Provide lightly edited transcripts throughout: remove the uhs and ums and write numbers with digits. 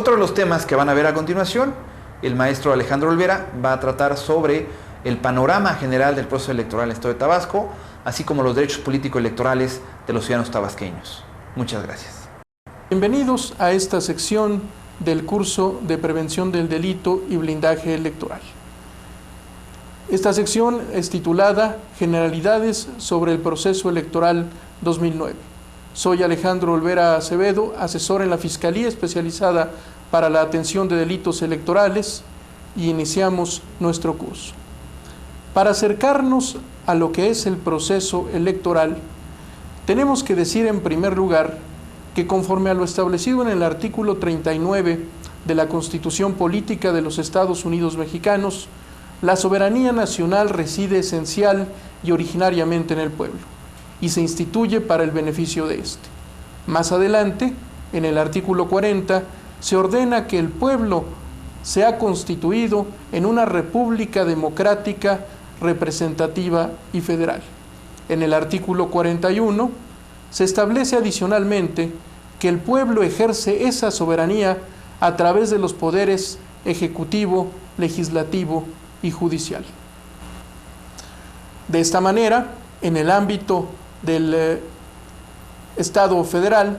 Otro de los temas que van a ver a continuación, el maestro Alejandro Olvera va a tratar sobre el panorama general del proceso electoral en el Estado de Tabasco, así como los derechos político-electorales de los ciudadanos tabasqueños. Muchas gracias. Bienvenidos a esta sección del curso de prevención del delito y blindaje electoral. Esta sección es titulada Generalidades sobre el proceso electoral 2009. Soy Alejandro Olvera Acevedo, asesor en la Fiscalía Especializada para la Atención de Delitos Electorales, y iniciamos nuestro curso. Para acercarnos a lo que es el proceso electoral, tenemos que decir en primer lugar que conforme a lo establecido en el artículo 39 de la Constitución Política de los Estados Unidos Mexicanos, la soberanía nacional reside esencial y originariamente en el pueblo, y se instituye para el beneficio de éste. Más adelante, en el artículo 40, se ordena que el pueblo se ha constituido en una república democrática, representativa y federal. En el artículo 41, se establece adicionalmente que el pueblo ejerce esa soberanía a través de los poderes ejecutivo, legislativo y judicial. De esta manera, en el ámbito del Estado federal,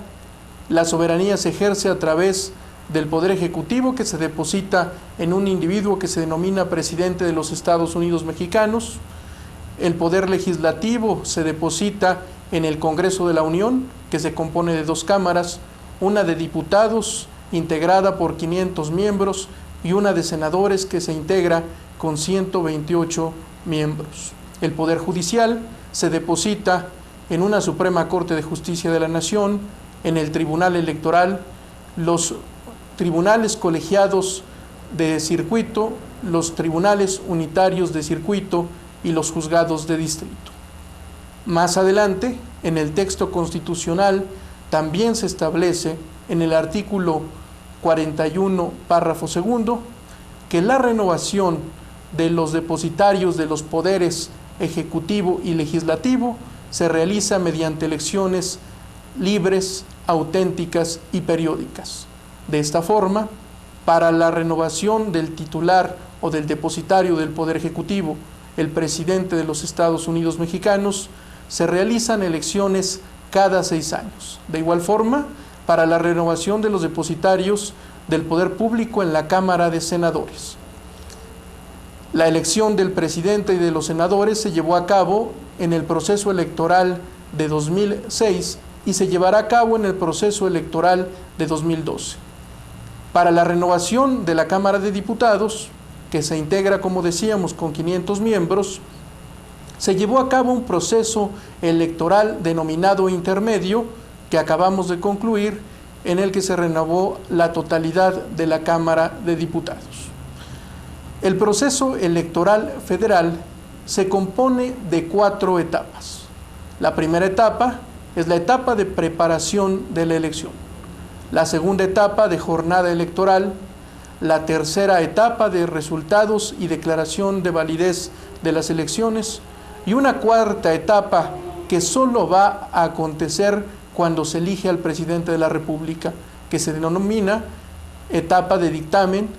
la soberanía se ejerce a través del Poder Ejecutivo, que se deposita en un individuo que se denomina Presidente de los Estados Unidos Mexicanos. El Poder Legislativo se deposita en el Congreso de la Unión, que se compone de 2 cámaras, una de diputados integrada por 500 miembros y una de senadores que se integra con 128 miembros. El Poder Judicial se deposita en una Suprema Corte de Justicia de la Nación, en el Tribunal Electoral, los tribunales colegiados de circuito, los tribunales unitarios de circuito y los juzgados de distrito. Más adelante, en el texto constitucional, también se establece en el artículo 41, párrafo segundo, que la renovación de los depositarios de los poderes ejecutivo y legislativo se realiza mediante elecciones libres, auténticas y periódicas. De esta forma, para la renovación del titular o del depositario del Poder Ejecutivo, el presidente de los Estados Unidos Mexicanos, se realizan elecciones cada 6 años. De igual forma, para la renovación de los depositarios del Poder Público en la Cámara de Senadores. La elección del presidente y de los senadores se llevó a cabo en el proceso electoral de 2006 y se llevará a cabo en el proceso electoral de 2012. Para la renovación de la Cámara de Diputados, que se integra, como decíamos, con 500 miembros, se llevó a cabo un proceso electoral denominado intermedio, que acabamos de concluir, en el que se renovó la totalidad de la Cámara de Diputados. El proceso electoral federal se compone de 4 etapas. La primera etapa es la etapa de preparación de la elección. La segunda etapa de jornada electoral, la tercera etapa de resultados y declaración de validez de las elecciones y una cuarta etapa que solo va a acontecer cuando se elige al presidente de la República, que se denomina etapa de dictamen,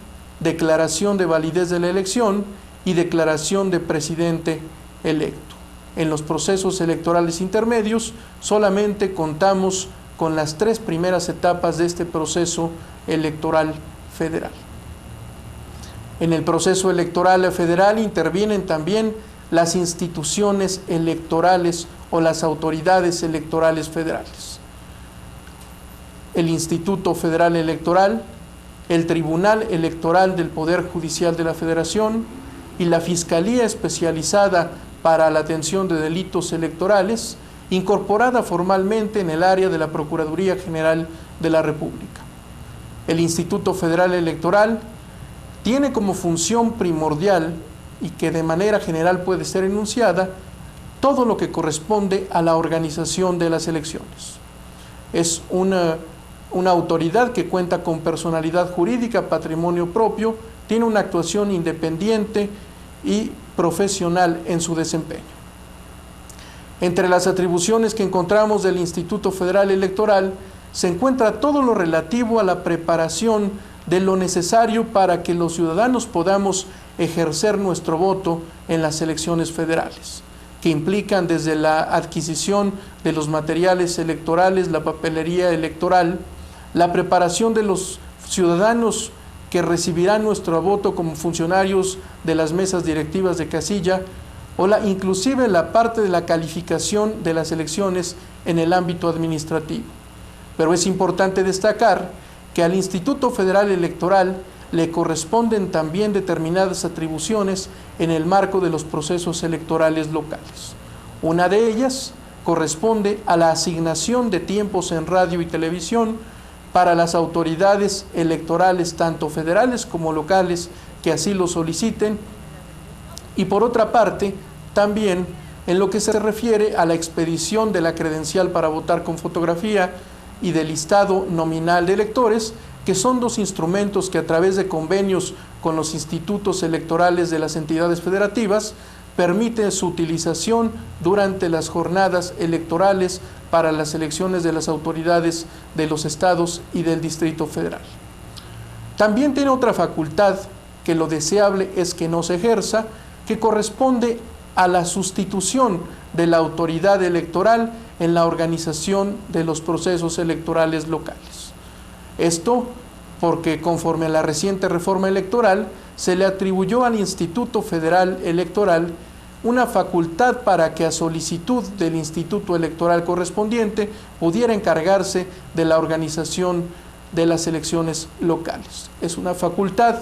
declaración de validez de la elección y declaración de presidente electo. En los procesos electorales intermedios solamente contamos con las 3 primeras etapas de este proceso electoral federal. En el proceso electoral federal intervienen también las instituciones electorales o las autoridades electorales federales. El Instituto Federal Electoral, el Tribunal Electoral del Poder Judicial de la Federación y la Fiscalía Especializada para la Atención de Delitos Electorales, incorporada formalmente en el área de la Procuraduría General de la República. El Instituto Federal Electoral tiene como función primordial y que de manera general puede ser enunciada todo lo que corresponde a la organización de las elecciones. Es una autoridad que cuenta con personalidad jurídica, patrimonio propio, tiene una actuación independiente y profesional en su desempeño. Entre las atribuciones que encontramos del Instituto Federal Electoral se encuentra todo lo relativo a la preparación de lo necesario para que los ciudadanos podamos ejercer nuestro voto en las elecciones federales, que implican desde la adquisición de los materiales electorales, la papelería electoral, la preparación de los ciudadanos que recibirán nuestro voto como funcionarios de las mesas directivas de casilla, o inclusive la parte de la calificación de las elecciones en el ámbito administrativo. Pero es importante destacar que al Instituto Federal Electoral le corresponden también determinadas atribuciones en el marco de los procesos electorales locales. Una de ellas corresponde a la asignación de tiempos en radio y televisión para las autoridades electorales, tanto federales como locales, que así lo soliciten, y por otra parte, también en lo que se refiere a la expedición de la credencial para votar con fotografía y del listado nominal de electores, que son dos instrumentos que a través de convenios con los institutos electorales de las entidades federativas permiten su utilización durante las jornadas electorales para las elecciones de las autoridades de los estados y del Distrito Federal. También tiene otra facultad que lo deseable es que no se ejerza, que corresponde a la sustitución de la autoridad electoral en la organización de los procesos electorales locales. Esto porque conforme a la reciente reforma electoral se le atribuyó al Instituto Federal Electoral una facultad para que a solicitud del Instituto Electoral correspondiente pudiera encargarse de la organización de las elecciones locales. Es una facultad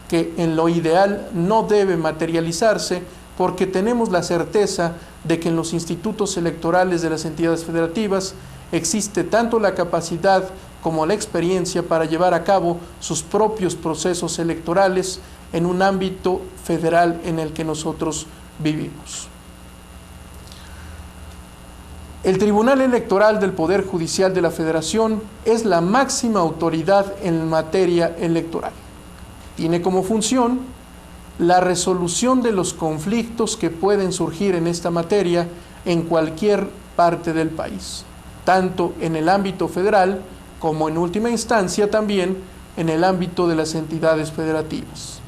que en lo ideal no debe materializarse, porque tenemos la certeza de que en los institutos electorales de las entidades federativas existe tanto la capacidad como la experiencia para llevar a cabo sus propios procesos electorales en un ámbito federal en el que nosotros vivimos. El Tribunal Electoral del Poder Judicial de la Federación es la máxima autoridad en materia electoral. Tiene como función la resolución de los conflictos que pueden surgir en esta materia en cualquier parte del país, tanto en el ámbito federal como en última instancia también en el ámbito de las entidades federativas.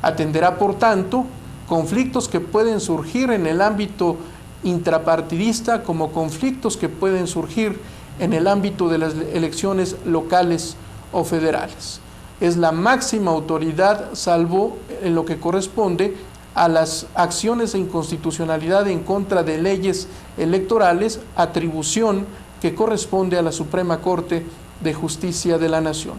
Atenderá, por tanto, conflictos que pueden surgir en el ámbito intrapartidista como conflictos que pueden surgir en el ámbito de las elecciones locales o federales. Es la máxima autoridad, salvo en lo que corresponde a las acciones de inconstitucionalidad en contra de leyes electorales, atribución que corresponde a la Suprema Corte de Justicia de la Nación.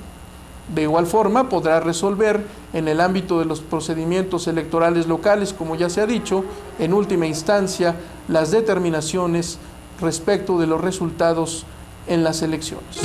De igual forma, podrá resolver en el ámbito de los procedimientos electorales locales, como ya se ha dicho, en última instancia, las determinaciones respecto de los resultados en las elecciones.